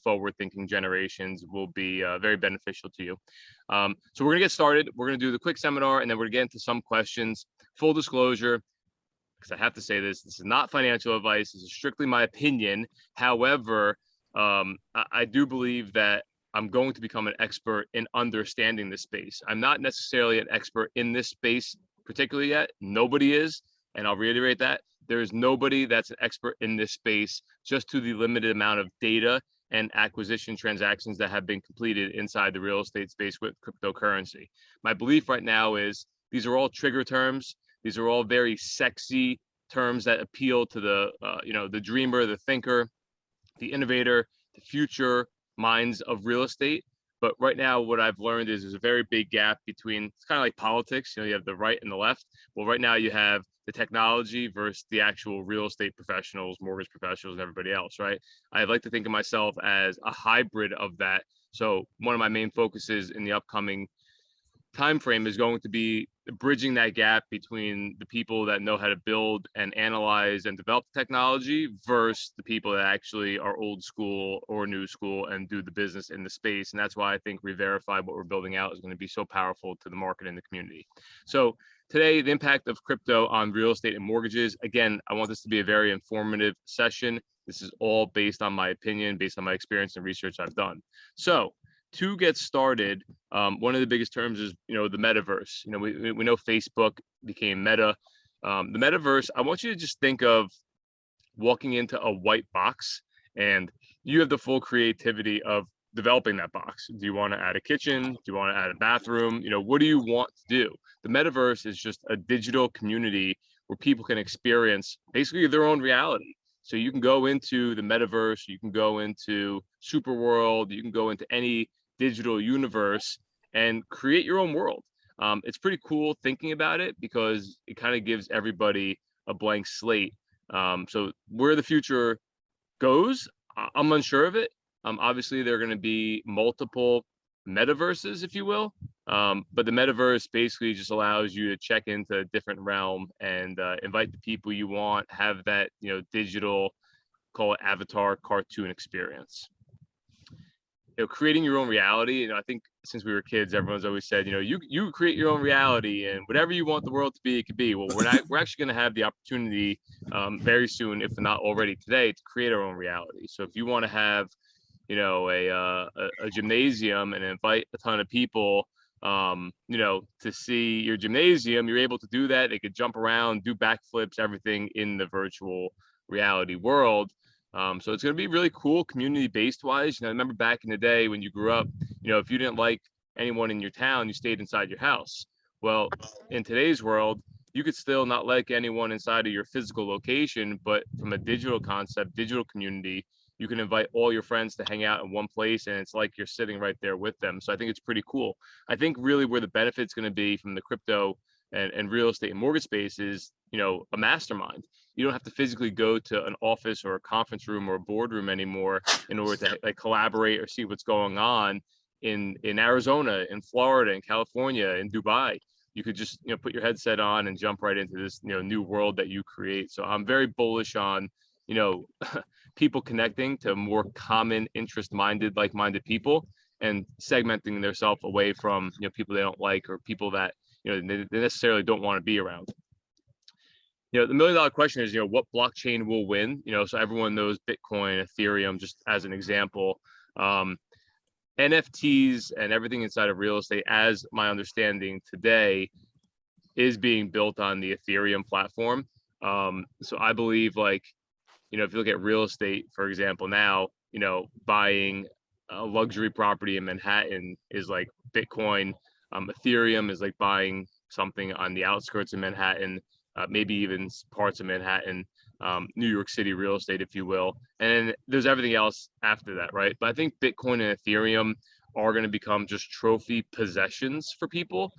forward-thinking generations will be very beneficial to you. So we're gonna get started. We're gonna do the quick seminar, and then we're gonna get into some questions. Full disclosure, because I have to say this is not financial advice. This is strictly my opinion. However, I do believe that I'm going to become an expert in understanding this space. I'm not necessarily an expert in this space particularly yet. Nobody is, and I'll reiterate that. There is nobody that's an expert in this space, just to the limited amount of data and acquisition transactions that have been completed inside the real estate space with cryptocurrency. My belief right now is these are all trigger terms. These are all very sexy terms that appeal to the the dreamer, the thinker, the innovator, the future minds of real estate. But right now, what I've learned is there's a very big gap between, it's kind of like politics, you have the right and the left. Well, right now you have the technology versus the actual real estate professionals, mortgage professionals, and everybody else, right? I like to think of myself as a hybrid of that. So one of my main focuses in the upcoming time frame is going to be bridging that gap between the people that know how to build and analyze and develop technology versus the people that actually are old school or new school and do the business in the space. And that's why I think Re-Verify, what we're building out, is going to be so powerful to the market and the community. So today, the impact of crypto on real estate and mortgages. Again, I want this to be a very informative session. This is all based on my opinion, based on my experience and research I've done. So to get started, one of the biggest terms is, the metaverse. We know Facebook became Meta. The metaverse, I want you to just think of walking into a white box, and you have the full creativity of developing that box. Do you want to add a kitchen? Do you want to add a bathroom? What do you want to do? The metaverse is just a digital community where people can experience basically their own reality. So you can go into the metaverse, you can go into super world, you can go into any digital universe and create your own world. It's pretty cool thinking about it because it kind of gives everybody a blank slate. So where the future goes, I'm unsure of it. Obviously, there are going to be multiple metaverses, if you will. But the metaverse basically just allows you to check into a different realm and invite the people you want, have that, digital, call it avatar cartoon experience. Creating your own reality. I think since we were kids, everyone's always said, you create your own reality, and whatever you want the world to be, it could be. Well, we're actually going to have the opportunity very soon, if not already today, to create our own reality. So if you want to have, a gymnasium and invite a ton of people, to see your gymnasium, you're able to do that. They could jump around, do backflips, everything in the virtual reality world. So it's going to be really cool community-based wise. I remember back in the day when you grew up, if you didn't like anyone in your town, you stayed inside your house. Well, in today's world, you could still not like anyone inside of your physical location, but from a digital concept, digital community, you can invite all your friends to hang out in one place, and it's like you're sitting right there with them. So I think it's pretty cool. I think really where the benefit's going to be from the crypto and real estate and mortgage space is, a mastermind. You don't have to physically go to an office or a conference room or a boardroom anymore in order to collaborate or see what's going on in Arizona, in Florida, in California, in Dubai. You could just, put your headset on and jump right into this, new world that you create. So I'm very bullish on, people connecting to more common interest-minded, like-minded people, and segmenting themselves away from, people they don't like or people that, they necessarily don't want to be around. The million-dollar question is, what blockchain will win? So everyone knows Bitcoin, Ethereum, just as an example. NFTs and everything inside of real estate, as my understanding today, is being built on the Ethereum platform. So I believe, if you look at real estate, for example, now, buying a luxury property in Manhattan is like Bitcoin. Ethereum is like buying something on the outskirts of Manhattan, maybe even parts of Manhattan, New York City real estate, if you will. And there's everything else after that, right? But I think Bitcoin and Ethereum are going to become just trophy possessions for people.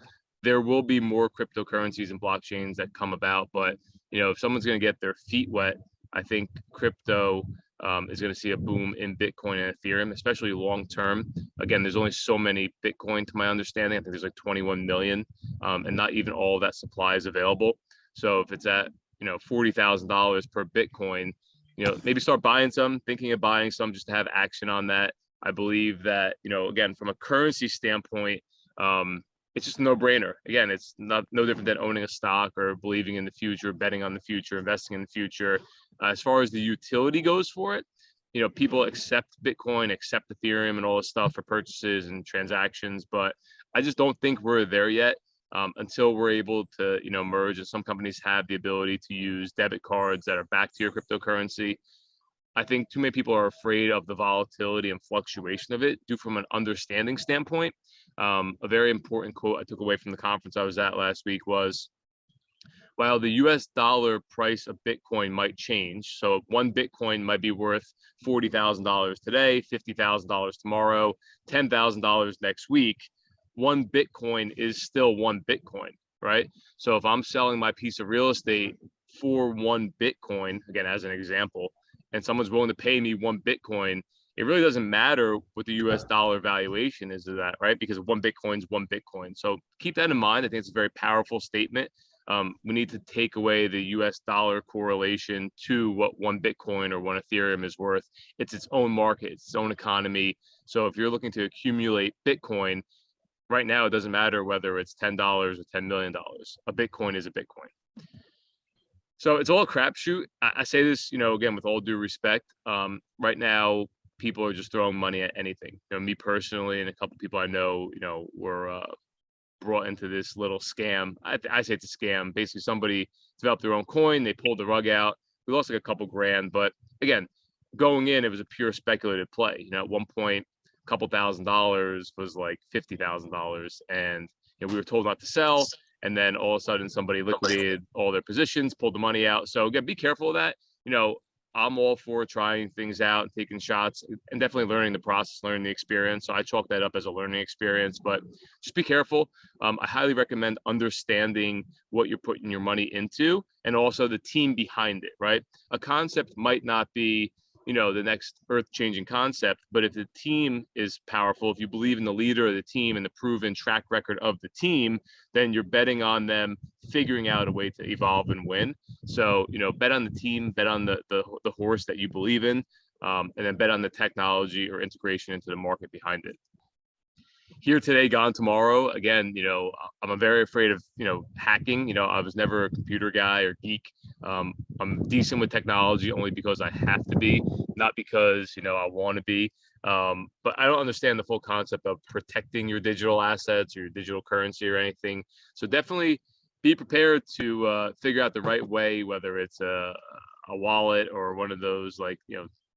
There will be more cryptocurrencies and blockchains that come about, but if someone's going to get their feet wet, I think crypto is going to see a boom in Bitcoin and Ethereum, especially long term. Again, there's only so many Bitcoin to my understanding. I think there's like 21 million, and not even all of that supply is available. So if it's at $40,000 per Bitcoin, maybe start buying some, thinking of buying some just to have action on that. I believe that, again, from a currency standpoint, it's just a no-brainer. Again, it's no different than owning a stock or believing in the future, betting on the future, investing in the future. As far as the utility goes for it, people accept Bitcoin, accept Ethereum and all this stuff for purchases and transactions, but I just don't think we're there yet. Until we're able to, merge, and some companies have the ability to use debit cards that are backed to your cryptocurrency. I think too many people are afraid of the volatility and fluctuation of it due from an understanding standpoint. A very important quote I took away from the conference I was at last week was, while the US dollar price of Bitcoin might change, so one Bitcoin might be worth $40,000 today, $50,000 tomorrow, $10,000 next week, one Bitcoin is still one Bitcoin, right? So if I'm selling my piece of real estate for one Bitcoin, again, as an example, and someone's willing to pay me one Bitcoin, it really doesn't matter what the US dollar valuation is of that, right? Because one Bitcoin is one Bitcoin. So keep that in mind. I think it's a very powerful statement. We need to take away the US dollar correlation to what one Bitcoin or one Ethereum is worth. It's its own market, it's its own economy. So if you're looking to accumulate Bitcoin, right now, it doesn't matter whether it's $10 or $10 million. A Bitcoin is a Bitcoin. So it's all a crapshoot. I say this, again, with all due respect. Right now, people are just throwing money at anything. Me personally, and a couple people I know, were brought into this little scam. I say it's a scam. Basically, somebody developed their own coin. They pulled the rug out. We lost like a couple grand, but again, going in, it was a pure speculative play. At one point, couple $1,000 was like $50,000, and we were told not to sell, and then all of a sudden somebody liquidated all their positions, pulled the money out. So again, be careful of that. I'm all for trying things out, taking shots, and definitely learning the process, learning the experience. So I chalk that up as a learning experience, but just be careful. I highly recommend understanding what you're putting your money into and also the team behind it, right? A concept might not be the next earth-changing concept, but if the team is powerful, if you believe in the leader of the team and the proven track record of the team, then you're betting on them figuring out a way to evolve and win. So, bet on the team, bet on the horse that you believe in, and then bet on the technology or integration into the market behind it. Here today, gone tomorrow. Again, I'm very afraid of, hacking. I was never a computer guy or geek. I'm decent with technology only because I have to be, not because, I want to be. But I don't understand the full concept of protecting your digital assets or your digital currency or anything. So definitely be prepared to figure out the right way, whether it's a wallet or one of those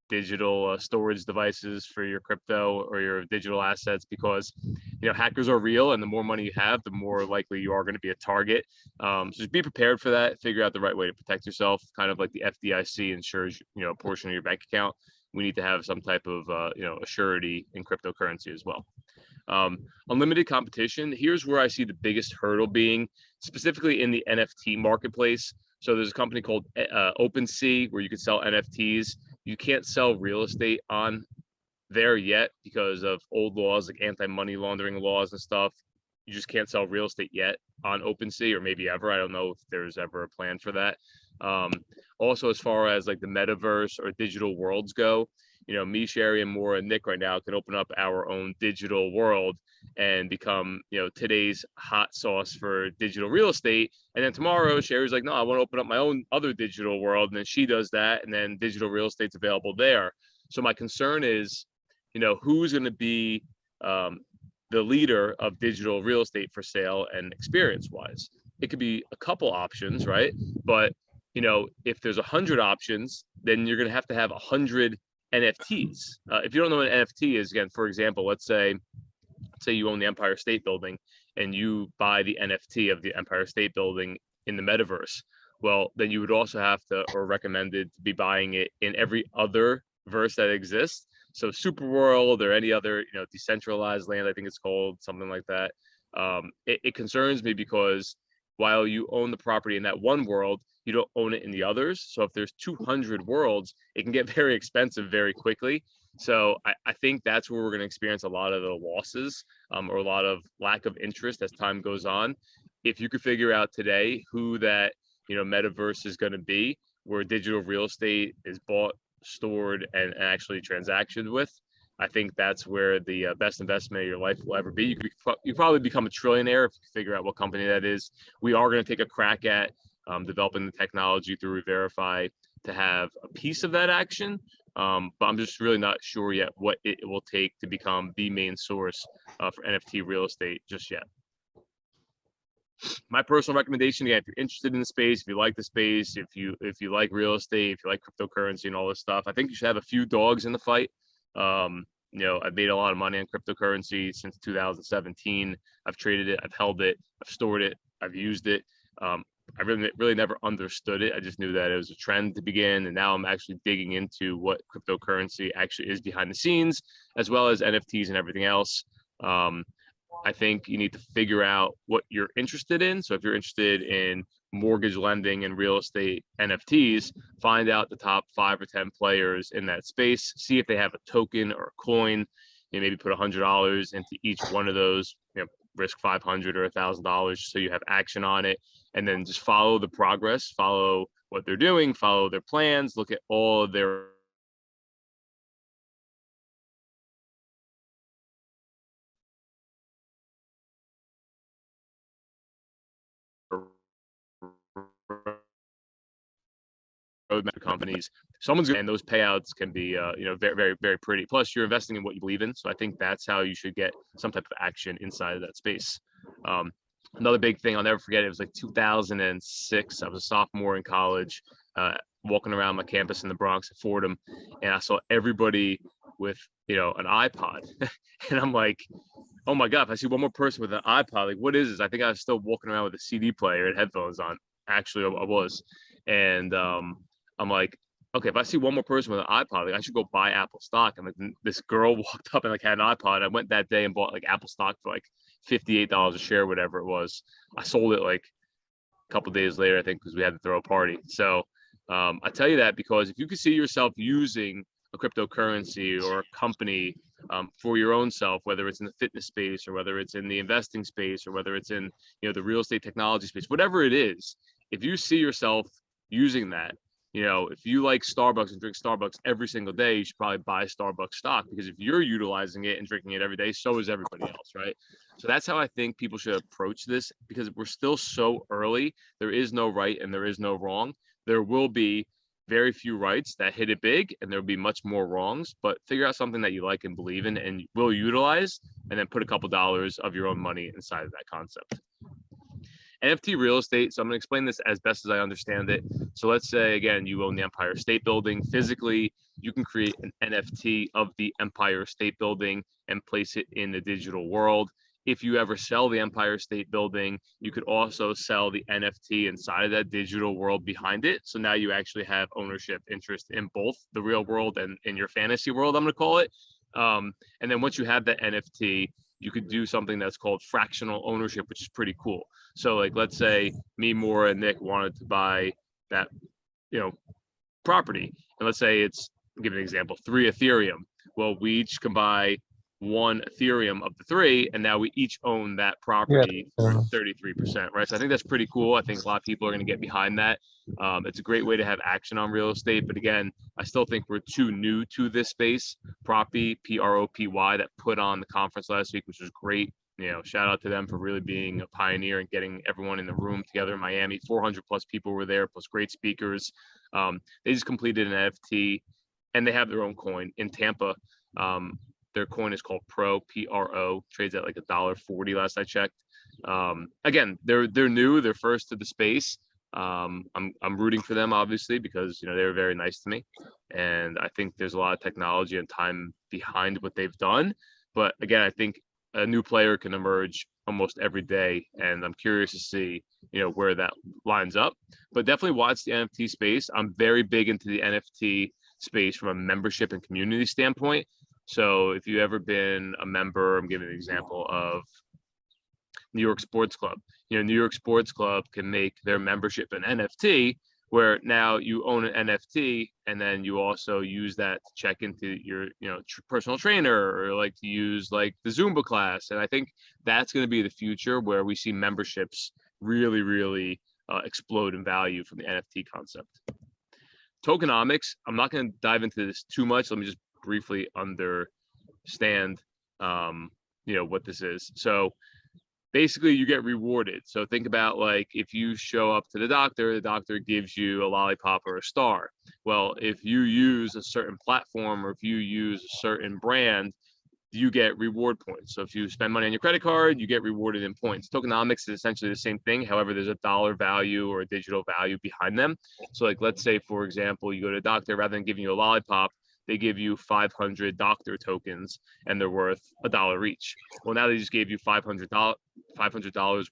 digital storage devices for your crypto or your digital assets, because hackers are real, and the more money you have, the more likely you are going to be a target. So just be prepared for that. Figure out the right way to protect yourself, kind of like the FDIC insures a portion of your bank account. We need to have some type of a surety in cryptocurrency as well. Unlimited competition. Here's where I see the biggest hurdle being, specifically in the NFT marketplace. So there's a company called OpenSea where you can sell NFTs. You can't sell real estate on there yet because of old laws like anti-money laundering laws and stuff. You just can't sell real estate yet on OpenSea, or maybe ever. I don't know if there's ever a plan for that. Also, as far as like the metaverse or digital worlds go, me, Sherry, and Maura and Nick right now can open up our own digital world and become, today's hot sauce for digital real estate. And then tomorrow, Sherry's like, no, I want to open up my own other digital world. And then she does that. And then digital real estate's available there. So my concern is, who's going to be the leader of digital real estate for sale and experience wise? It could be a couple options, right? But, if there's 100 options, then you're going to have 100 NFTs. If you don't know what an NFT is, again, for example, let's say you own the Empire State Building and you buy the NFT of the Empire State Building in the metaverse. Well, then you would also have to, or recommended to be buying it in every other verse that exists. So Superworld or any other, decentralized land, I think it's called, something like that. It concerns me because while you own the property in that one world, you don't own it in the others. So if there's 200 worlds, it can get very expensive very quickly. So I think that's where we're going to experience a lot of the losses or a lot of lack of interest as time goes on. If you could figure out today who that, metaverse is going to be, where digital real estate is bought, stored, and actually transacted with. I think that's where the best investment of your life will ever be. You probably become a trillionaire if you figure out what company that is. We are going to take a crack at developing the technology through Verify to have a piece of that action. But I'm just really not sure yet what it will take to become the main source for NFT real estate just yet. My personal recommendation, again, if you're interested in the space, if you like the space, if you like real estate, if you like cryptocurrency and all this stuff, I think you should have a few dogs in the fight. I've made a lot of money on cryptocurrency since 2017. I've traded it, I've held it, I've stored it, I've used it. I really never understood it. I just knew that it was a trend to begin, and now I'm actually digging into what cryptocurrency actually is behind the scenes, as well as NFTs and everything else. I think you need to figure out what you're interested in. So if you're interested in mortgage lending and real estate NFTs, find out the top 5 or 10 players in that space, see if they have a token or a coin, maybe put $100 into each one of those, risk $500 or $1,000 so you have action on it, and then just follow the progress, follow what they're doing, follow their plans, look at all of their roadmap companies. And those payouts can be very, very, very pretty. Plus you're investing in what you believe in. So I think that's how you should get some type of action inside of that space. Another big thing I'll never forget, it was like 2006. I was a sophomore in college, walking around my campus in the Bronx at Fordham, and I saw everybody with an iPod. And I'm like, oh my God, if I see one more person with an iPod, like, what is this? I think I was still walking around with a CD player and headphones on. Actually, I was. And I'm like, okay, if I see one more person with an iPod, like, I should go buy Apple stock. And like, this girl walked up and like had an iPod. I went that day and bought like Apple stock for like $58 a share, whatever it was. I sold it like a couple days later, I think, because we had to throw a party. So I tell you that because if you can see yourself using a cryptocurrency or a company for your own self, whether it's in the fitness space or whether it's in the investing space or whether it's in the real estate technology space, whatever it is, if you see yourself using that, if you like Starbucks and drink Starbucks every single day, you should probably buy Starbucks stock, because if you're utilizing it and drinking it every day, so is everybody else, right? So that's how I think people should approach this, because we're still so early. There is no right and there is no wrong. There will be very few rights that hit it big, and there'll be much more wrongs, but figure out something that you like and believe in and will utilize, and then put a couple dollars of your own money inside of that concept. NFT real estate. So I'm going to explain this as best as I understand it. So let's say, again, you own the Empire State Building. Physically, you can create an NFT of the Empire State Building and place it in the digital world. If you ever sell the Empire State Building, you could also sell the NFT inside of that digital world behind it. So now you actually have ownership interest in both the real world and in your fantasy world, I'm going to call it. And then once you have that NFT, you could do something that's called fractional ownership, which is pretty cool. So like, let's say me, Maura, and Nick wanted to buy that, property. And let's say it's, I'll give an example, 3 Ethereum. Well, we each can buy 1 Ethereum of the 3, and now we each own that property for 33%, right? So I think that's pretty cool. I think a lot of people are going to get behind that. It's a great way to have action on real estate. But again, I still think we're too new to this space. Propy, PROPY, that put on the conference last week, which was great. Shout out to them for really being a pioneer and getting everyone in the room together in Miami. 400 plus people were there, plus great speakers. They just completed an NFT, and they have their own coin in Tampa. Their coin is called PRO, trades at like $1.40 last I checked. Again, they're new, they're first to the space. I'm rooting for them, obviously, because they were very nice to me, and I think there's a lot of technology and time behind what they've done. But again, I think a new player can emerge almost every day, and I'm curious to see where that lines up. But definitely watch the NFT space. I'm very big into the NFT space from a membership and community standpoint. So if you've ever been a member, I'm giving an example of New York Sports Club. New York Sports Club can make their membership an NFT, where now you own an NFT, and then you also use that to check into your personal trainer, or like to use like the Zumba class. And I think that's going to be the future, where we see memberships really explode in value from the NFT concept. Tokenomics, I'm not going to dive into this too much. Let me just briefly understand, what this is. So basically you get rewarded. So think about like if you show up to the doctor gives you a lollipop or a star. Well, if you use a certain platform or if you use a certain brand, you get reward points. So if you spend money on your credit card, you get rewarded in points. Tokenomics is essentially the same thing. However, there's a dollar value or a digital value behind them. So like, let's say, for example, you go to a doctor, rather than giving you a lollipop, they give you 500 doctor tokens and they're worth $1 each. Well, now they just gave you $500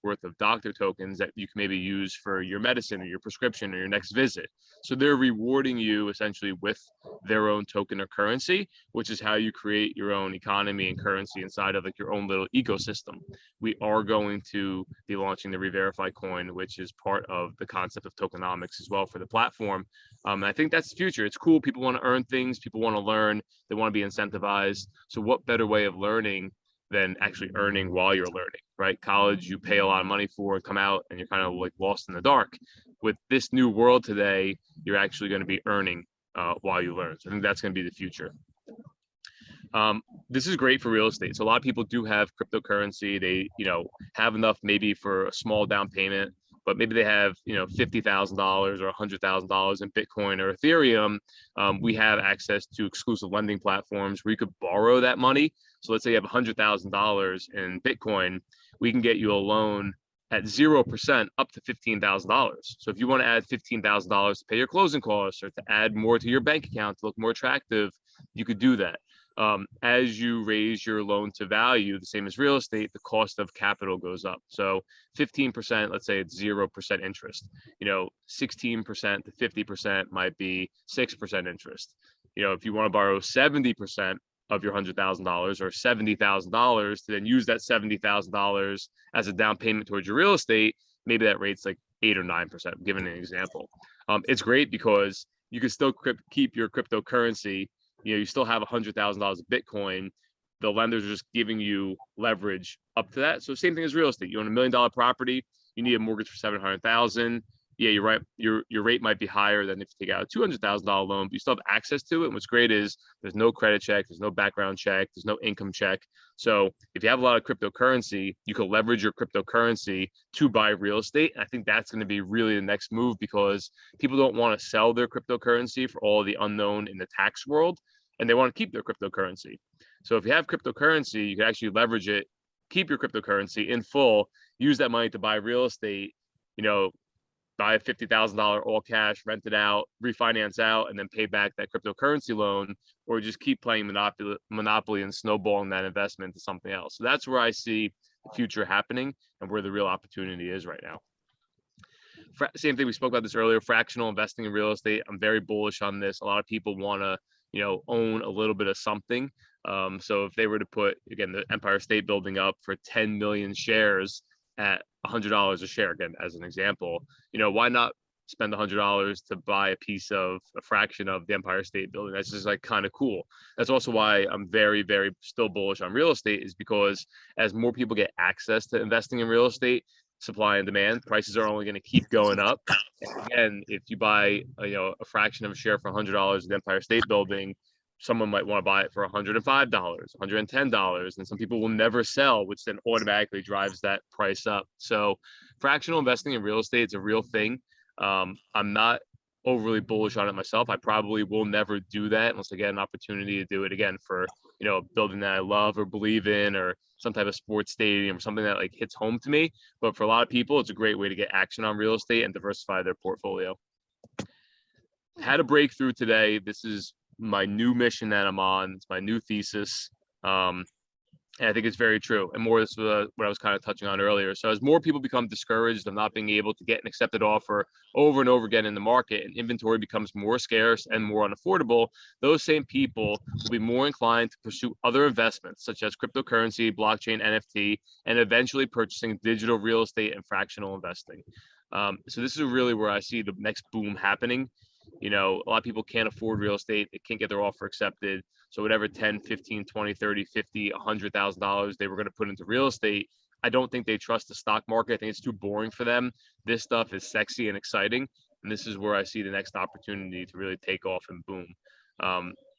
worth of doctor tokens that you can maybe use for your medicine or your prescription or your next visit. So they're rewarding you essentially with their own token or currency, which is how you create your own economy and currency inside of like your own little ecosystem. We are going to be launching the Re-Verify coin, which is part of the concept of tokenomics as well for the platform. And I think that's the future. It's cool. People want to earn things. People want to learn. They want to be incentivized. So what better way of learning than actually earning while you're learning, right? College, you pay a lot of money for and come out and you're kind of like lost in the dark. With this new world today, you're actually going to be earning while you learn. So I think that's going to be the future. This is great for real estate. So a lot of people do have cryptocurrency. They, have enough maybe for a small down payment, but maybe they have, $50,000 or $100,000 in Bitcoin or Ethereum. We have access to exclusive lending platforms where you could borrow that money. So let's say you have $100,000 in Bitcoin, we can get you a loan at 0% up to $15,000. So if you want to add $15,000 to pay your closing costs or to add more to your bank account to look more attractive, you could do that. As you raise your loan to value, the same as real estate, the cost of capital goes up. So 15%, let's say it's 0% interest. 16% to 50% might be 6% interest. If you want to borrow 70% of your $100,000 or $70,000 to then use that $70,000 as a down payment towards your real estate, maybe that rate's like 8 or 9%. I'm giving an example. It's great because you can still keep your cryptocurrency. You still have $100,000 of Bitcoin. The lenders are just giving you leverage up to that. So same thing as real estate. You own $1 million property, you need a mortgage for $700,000. Yeah, you're right. Your rate might be higher than if you take out a $200,000 loan, but you still have access to it. And what's great is there's no credit check, there's no background check, there's no income check. So if you have a lot of cryptocurrency, you can leverage your cryptocurrency to buy real estate. And I think that's going to be really the next move because people don't want to sell their cryptocurrency for all the unknown in the tax world, and they want to keep their cryptocurrency. So if you have cryptocurrency, you can actually leverage it, keep your cryptocurrency in full, use that money to buy real estate, buy a $50,000 all cash, rent it out, refinance out, and then pay back that cryptocurrency loan, or just keep playing Monopoly and snowballing that investment to something else. So that's where I see the future happening and where the real opportunity is right now. Same thing, we spoke about this earlier, fractional investing in real estate. I'm very bullish on this. A lot of people want to, own a little bit of something. So if they were to put, again, the Empire State Building up for 10 million shares at $100 a share, again, as an example, why not spend $100 to buy a fraction of the Empire State Building? That's just like kind of cool. That's also why I'm very, very still bullish on real estate, is because as more people get access to investing in real estate, supply and demand, prices are only going to keep going up. And if you buy, a fraction of a share for $100 in the Empire State Building, someone might want to buy it for $105, $110, and some people will never sell, which then automatically drives that price up. So fractional investing in real estate is a real thing. I'm not overly bullish on it myself. I probably will never do that unless I get an opportunity to do it again for, a building that I love or believe in, or some type of sports stadium or something that like hits home to me. But for a lot of people, it's a great way to get action on real estate and diversify their portfolio. Had a breakthrough today. This is my new mission that I'm on. It's my new thesis. And I think it's very true. And more, this was what I was kind of touching on earlier. So as more people become discouraged of not being able to get an accepted offer over and over again in the market, and inventory becomes more scarce and more unaffordable, those same people will be more inclined to pursue other investments such as cryptocurrency, blockchain, NFT, and eventually purchasing digital real estate and fractional investing. So this is really where I see the next boom happening. A lot of people can't afford real estate. They can't get their offer accepted. So whatever 10, 15, 20, 30, 50, $100,000 they were going to put into real estate, I don't think they trust the stock market. I think it's too boring for them. This stuff is sexy and exciting. And this is where I see the next opportunity to really take off and boom.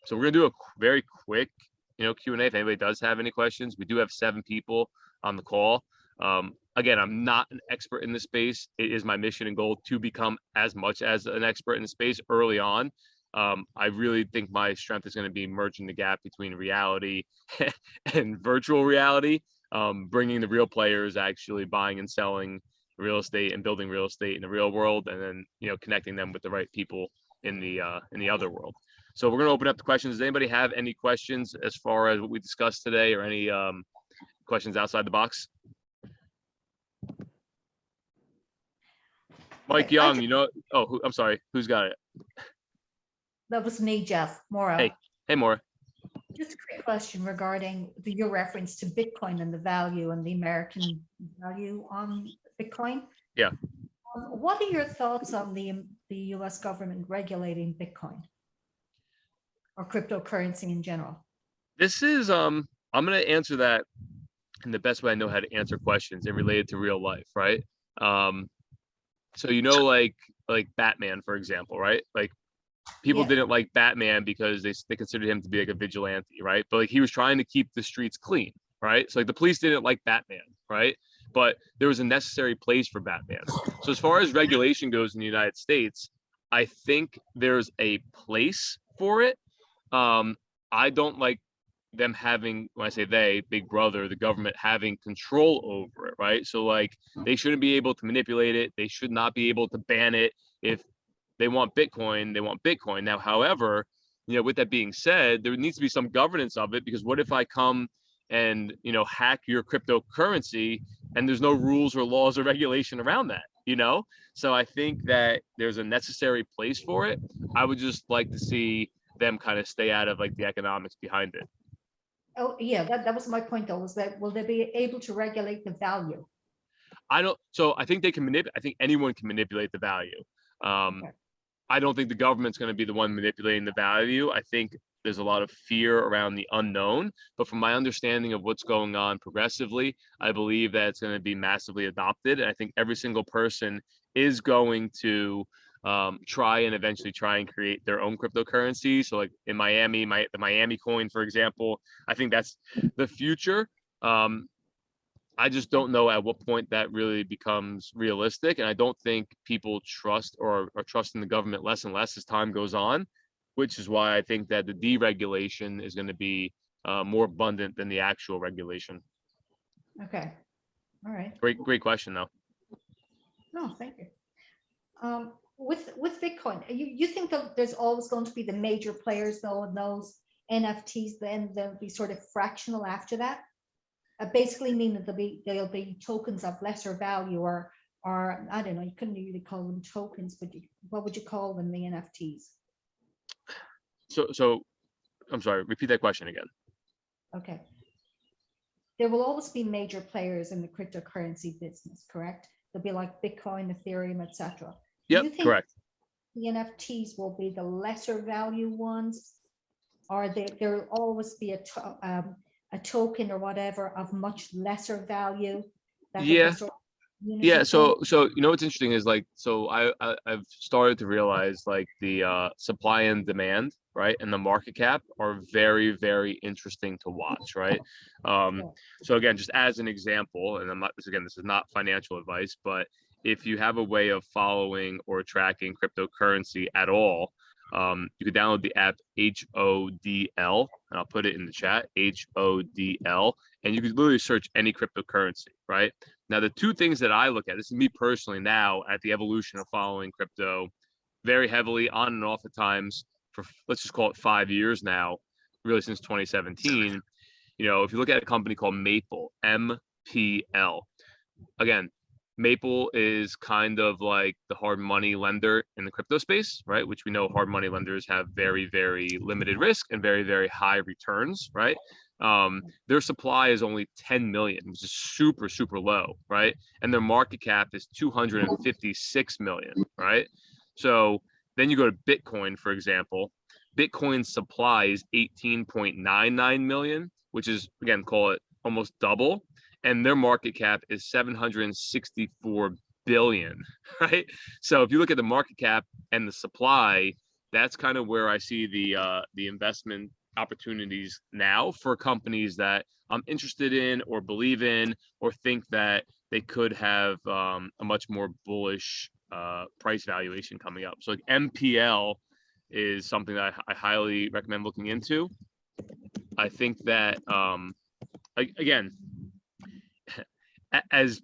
So we're gonna do a very quick, Q&A. If anybody does have any questions, we do have 7 people on the call. Again, I'm not an expert in this space. It is my mission and goal to become as much as an expert in the space early on. I really think my strength is going to be merging the gap between reality and virtual reality, bringing the real players actually buying and selling real estate and building real estate in the real world, and then connecting them with the right people in the other world. So we're going to open up the questions. Does anybody have any questions as far as what we discussed today, or any questions outside the box? Mike Young, I'm sorry, who's got it? That was me, Jeff Mora. Hey, Mora. Just a quick question regarding your reference to Bitcoin and the value and the American value on Bitcoin. Yeah. What are your thoughts on the U.S. government regulating Bitcoin or cryptocurrency in general? This is I'm going to answer that in the best way I know how to answer questions and related to real life, right? So like Batman, for example, right? Like people didn't like Batman because they considered him to be like a vigilante, right? But like he was trying to keep the streets clean, right? So like the police didn't like Batman, right? But there was a necessary place for Batman. So as far as regulation goes in the United States, I think there's a place for it. I don't like them having, when I say they, Big Brother, the government having control over it, right? So like they shouldn't be able to manipulate it. They should not be able to ban it. If they want Bitcoin, they want Bitcoin. Now, however, with that being said, there needs to be some governance of it, because what if I come and, hack your cryptocurrency and there's no rules or laws or regulation around that, So I think that there's a necessary place for it. I would just like to see them kind of stay out of like the economics behind it. Oh, yeah, that was my point though, was that will they be able to regulate the value? So I think they can manipulate. I think anyone can manipulate the value. Okay. I don't think the government's going to be the one manipulating the value. I think there's a lot of fear around the unknown, but from my understanding of what's going on progressively, I believe that it's going to be massively adopted. And I think every single person is going to try and create their own cryptocurrency. So like in Miami, the Miami coin, for example, I think that's the future. I just don't know at what point that really becomes realistic. And I don't think people trust or are trusting the government less and less as time goes on, which is why I think that the deregulation is going to be more abundant than the actual regulation. Okay. All right. Great question, though. No, thank you. With Bitcoin, you think that there's always going to be the major players though in those NFTs, then there'll be sort of fractional after that? Basically mean that there'll be tokens of lesser value, or I don't know, you couldn't really call them tokens, but what would you call them, the NFTs? So I'm sorry, repeat that question again. Okay. There will always be major players in the cryptocurrency business, correct? There'll be like Bitcoin, Ethereum, etc. Yep, correct. The NFTs will be the lesser value ones, or there'll always be a token or whatever of much lesser value? Yeah. Yeah. So what's interesting is like, so I've started to realize like the supply and demand, right, and the market cap are very, very interesting to watch, right? So again, just as an example, and this is not financial advice, but if you have a way of following or tracking cryptocurrency at all, you could download the app HODL, and I'll put it in the chat, HODL, and you could literally search any cryptocurrency, right? Now, the two things that I look at, this is me personally now at the evolution of following crypto very heavily on and off at times for, let's just call it 5 years now, really since 2017. If you look at a company called Maple, MPL, again, Maple is kind of like the hard money lender in the crypto space, right? Which we know hard money lenders have very, very limited risk and very, very high returns, right? Their supply is only 10 million, which is super, super low, right? And their market cap is 256 million, right? So then you go to Bitcoin, for example. Bitcoin's supply is 18.99 million, which is, again, call it almost double. And their market cap is 764 billion, right? So if you look at the market cap and the supply, that's kind of where I see the investment opportunities now for companies that I'm interested in or believe in or think that they could have a much more bullish price valuation coming up. So like MPL is something that I highly recommend looking into. I think that again, as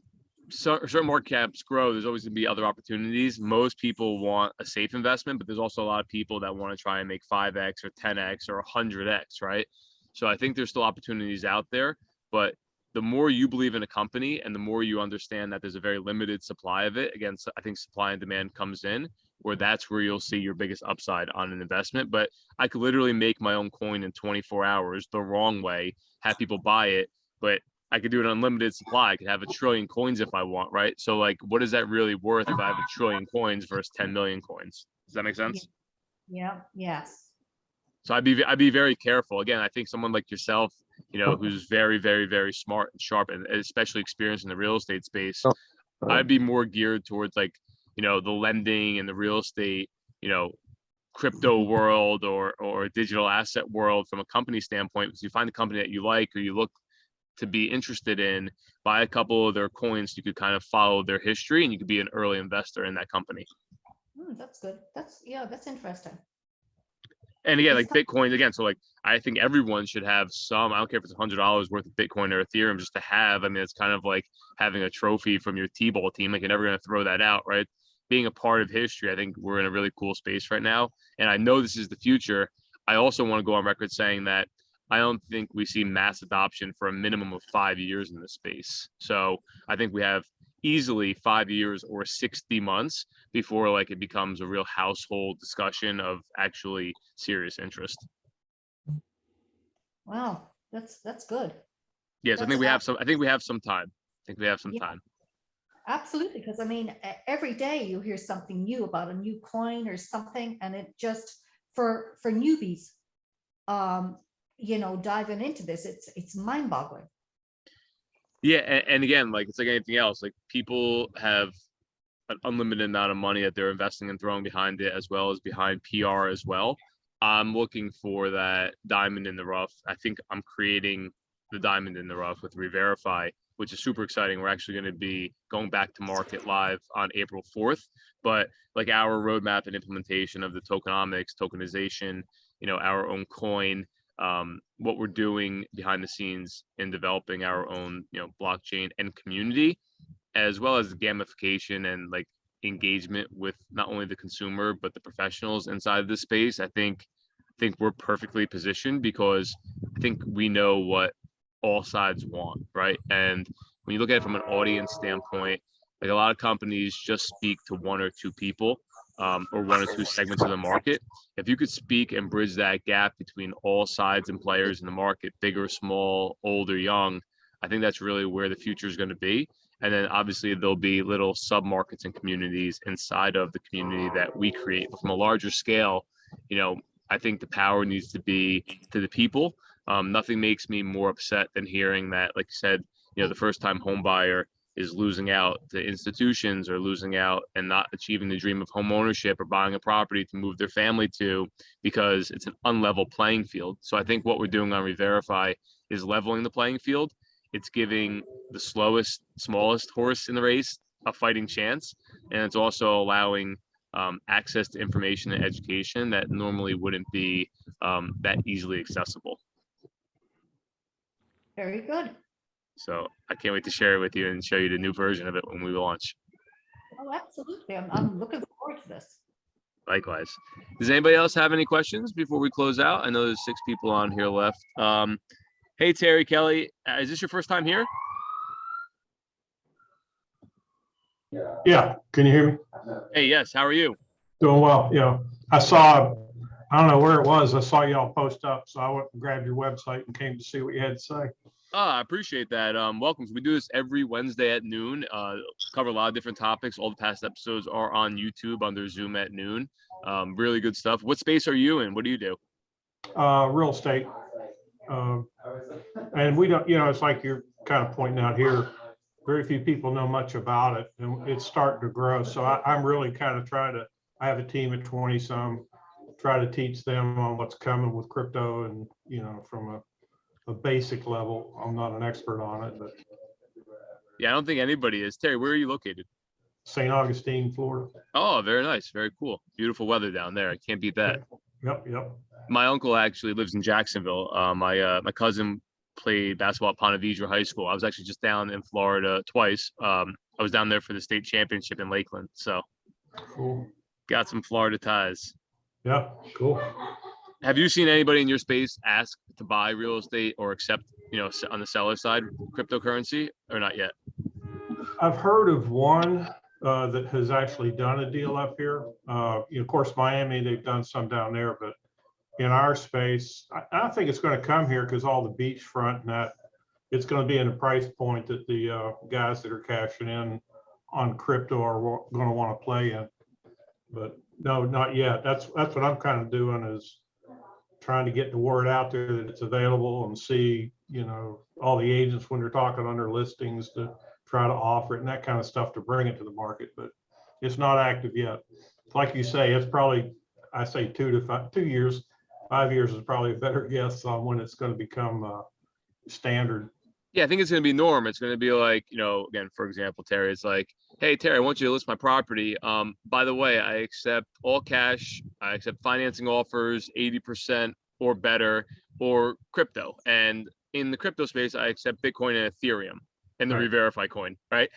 certain market caps grow, there's always going to be other opportunities. Most people want a safe investment, but there's also a lot of people that want to try and make 5x or 10x or 100x, right? So I think there's still opportunities out there, but the more you believe in a company and the more you understand that there's a very limited supply of it, again, I think supply and demand comes in, where that's where you'll see your biggest upside on an investment. But I could literally make my own coin in 24 hours the wrong way, have people buy it, but I could do an unlimited supply. I could have 1 trillion coins if I want, right? So like, what is that really worth if I have 1 trillion coins versus 10 million coins? Does that make sense? Yeah. Yes. So I'd be very careful. Again, I think someone like yourself, who's very, very, very smart and sharp and especially experienced in the real estate space, I'd be more geared towards like, the lending and the real estate, crypto world or digital asset world from a company standpoint, because you find a company that you like or you look to be interested in, buy a couple of their coins, you could kind of follow their history and you could be an early investor in that company. That's good. That's interesting. And again, like Bitcoin, again, so like I think everyone should have some, I don't care if it's $100 worth of Bitcoin or Ethereum just to have. I mean, it's kind of like having a trophy from your T-ball team. Like you're never going to throw that out, right? Being a part of history, I think we're in a really cool space right now. And I know this is the future. I also want to go on record saying that I don't think we see mass adoption for a minimum of 5 years in this space. So I think we have easily 5 years or 60 months before like it becomes a real household discussion of actually serious interest. Wow, that's good. Yes, I think we have some. I think we have some time. I think we have some time. Absolutely, because I mean, every day you hear something new about a new coin or something, and it just for newbies, diving into this, it's mind-boggling. Yeah, and again, like it's like anything else. Like people have an unlimited amount of money that they're investing and throwing behind it, as well as behind PR as well. I'm looking for that diamond in the rough. I think I'm creating the diamond in the rough with Reverify, which is super exciting. We're actually going to be going back to market live on April 4th. But like our roadmap and implementation of the tokenomics, tokenization, our own coin, what we're doing behind the scenes in developing our own, blockchain and community, as well as the gamification and like engagement with not only the consumer but the professionals inside of the space. I think we're perfectly positioned because I think we know what all sides want, right? And when you look at it from an audience standpoint, like a lot of companies just speak to 1 or 2 people, or 1 or 2 segments of the market. If you could speak and bridge that gap between all sides and players in the market, big or small, old or young, I think that's really where the future is going to be. And then obviously there'll be little sub-markets and communities inside of the community that we create. But from a larger scale, I think the power needs to be to the people. Nothing makes me more upset than hearing that, like you said, the first-time home buyer is losing out to institutions or losing out and not achieving the dream of home ownership or buying a property to move their family to because it's an unlevel playing field. So I think what we're doing on Reverify is leveling the playing field. It's giving the slowest, smallest horse in the race a fighting chance. And it's also allowing access to information and education that normally wouldn't be that easily accessible. Very good. So I can't wait to share it with you and show you the new version of it when we launch. Oh, absolutely. I'm looking forward to this. Likewise. Does anybody else have any questions before we close out? I know there's 6 people on here left. Hey, Terry Kelly, is this your first time here? Yeah, can you hear me? Hey, yes, how are you? Doing well. I saw, I don't know where it was. I saw y'all post up, so I went and grabbed your website and came to see what you had to say. I appreciate that. Welcome. So we do this every Wednesday at noon. Cover a lot of different topics. All the past episodes are on YouTube under Zoom at noon. Really good stuff. What space are you in? What do you do? Real estate. And we don't, it's like you're kind of pointing out here. very few people know much about it, and it's starting to grow. So I'm really kind of trying to, I have a team of 20 some, try to teach them on what's coming with crypto, and, you know, from a basic level. I'm not an expert on it, but Yeah, I don't think anybody is. Terry, where are you located? St. Augustine, Florida. Oh, very nice. Very cool. Beautiful weather down there. I can't beat that. Yep. My uncle actually lives in Jacksonville. My cousin played basketball at Ponte Vedra High School. I was actually just down in Florida twice. I was down there for the state championship in Lakeland. So Cool. got some Florida ties. Yeah, cool. Have you seen anybody in your space ask to buy real estate or accept, you know, on the seller side, cryptocurrency, or not yet? I've heard of one that has actually done a deal up here. You know, of course, Miami, they've done some down there, but in our space, I think it's going to come here because all the beachfront and that, it's going to be in a price point that the guys that are cashing in on crypto are going to want to play in. But no, not yet. That's what I'm kind of doing, is trying to get the word out there that it's available, and see, you know, all the agents when they're talking on their listings to try to offer it and that kind of stuff to bring it to the market. But it's not active yet. Like you say, it's probably, I say 2 to 2 years. 5 years is probably a better guess on when it's going to become standard. Yeah, I think it's going to be norm. It's going to be like, you know, again, for example, Terry, it's like, hey, Terry, I want you to list my property. By the way, I accept all cash. I accept financing offers, 80% or better, or crypto. And in the crypto space, I accept Bitcoin and Ethereum and the Right. re-verify coin, right?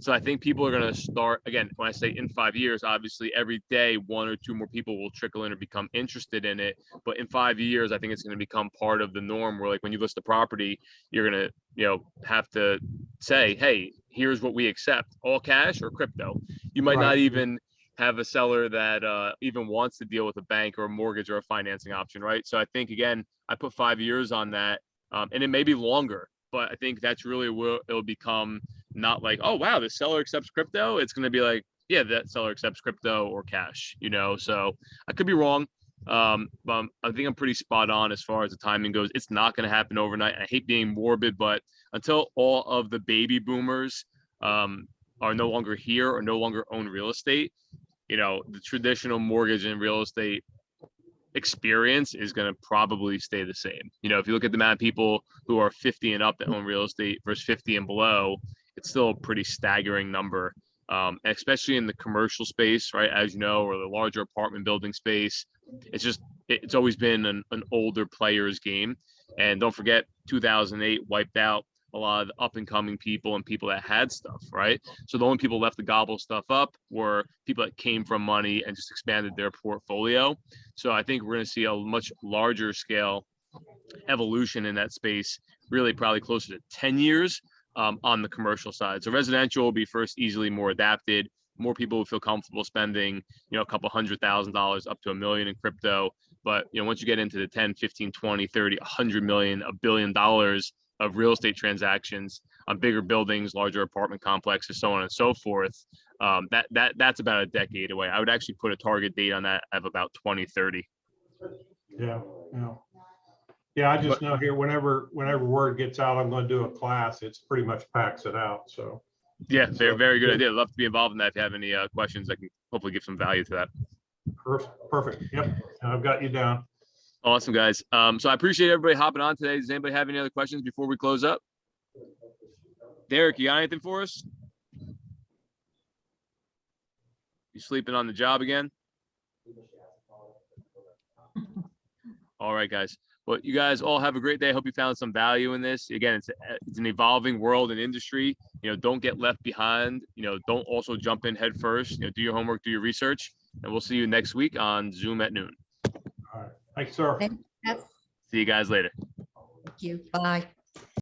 So I think people are going to start, again, when I say in 5 years, obviously every day 1 or 2 more people will trickle in or become interested in it. But in 5 years, I think it's going to become part of the norm, where like when you list a property, you're going to, you know, have to say, hey, here's what we accept, all cash or crypto. You might not Right. even have a seller that even wants to deal with a bank or a mortgage or a financing option, right? So I think, again, I put 5 years on that, and it may be longer. But I think that's really where it'll become, not like, oh, wow, the seller accepts crypto. It's going to be like, yeah, that seller accepts crypto or cash, you know? So I could be wrong. But I think I'm pretty spot on as far as the timing goes. It's not going to happen overnight. I hate being morbid, but until all of the baby boomers are no longer here or no longer own real estate, you know, the traditional mortgage and real estate experience is going to probably stay the same. You know, if you look at the amount of people who are 50 and up that own real estate versus 50 and below, it's still a pretty staggering number, especially in the commercial space, right? As you know, or the larger apartment building space. It's just, it's always been an older player's game. And don't forget, 2008 wiped out a lot of the up and coming people and people that had stuff, right? So the only people left to gobble stuff up were people that came from money and just expanded their portfolio. So I think we're going to see a much larger scale evolution in that space, really probably closer to 10 years on the commercial side. So residential will be first easily more adapted. More people will feel comfortable spending, you know, a couple $100,000 up to $1 million in crypto. But, you know, once you get into the 10, 15, 20, 30, 100 million, $1 billion of real estate transactions on bigger buildings, larger apartment complexes, so on and so forth, that's about a decade away. I would actually put a target date on that of about 2030. Yeah. I just know here, whenever word gets out, I'm going to do a class. It's pretty much packs it out. So yeah, very good idea. I'd love to be involved in that. If you have any questions, I can hopefully give some value to that. Perfect. Yep, I've got you down. Awesome, guys. So I appreciate everybody hopping on today. Does anybody have any other questions before we close up? Derek, you got anything for us? You sleeping on the job again? All right, guys. Well, you guys all have a great day. I hope you found some value in this. Again, it's an evolving world and industry. You know, don't get left behind. You know, don't also jump in head first. You know, do your homework, do your research, and we'll see you next week on Zoom at noon. All right. Thanks, sir. Thank See you guys later. you. Bye.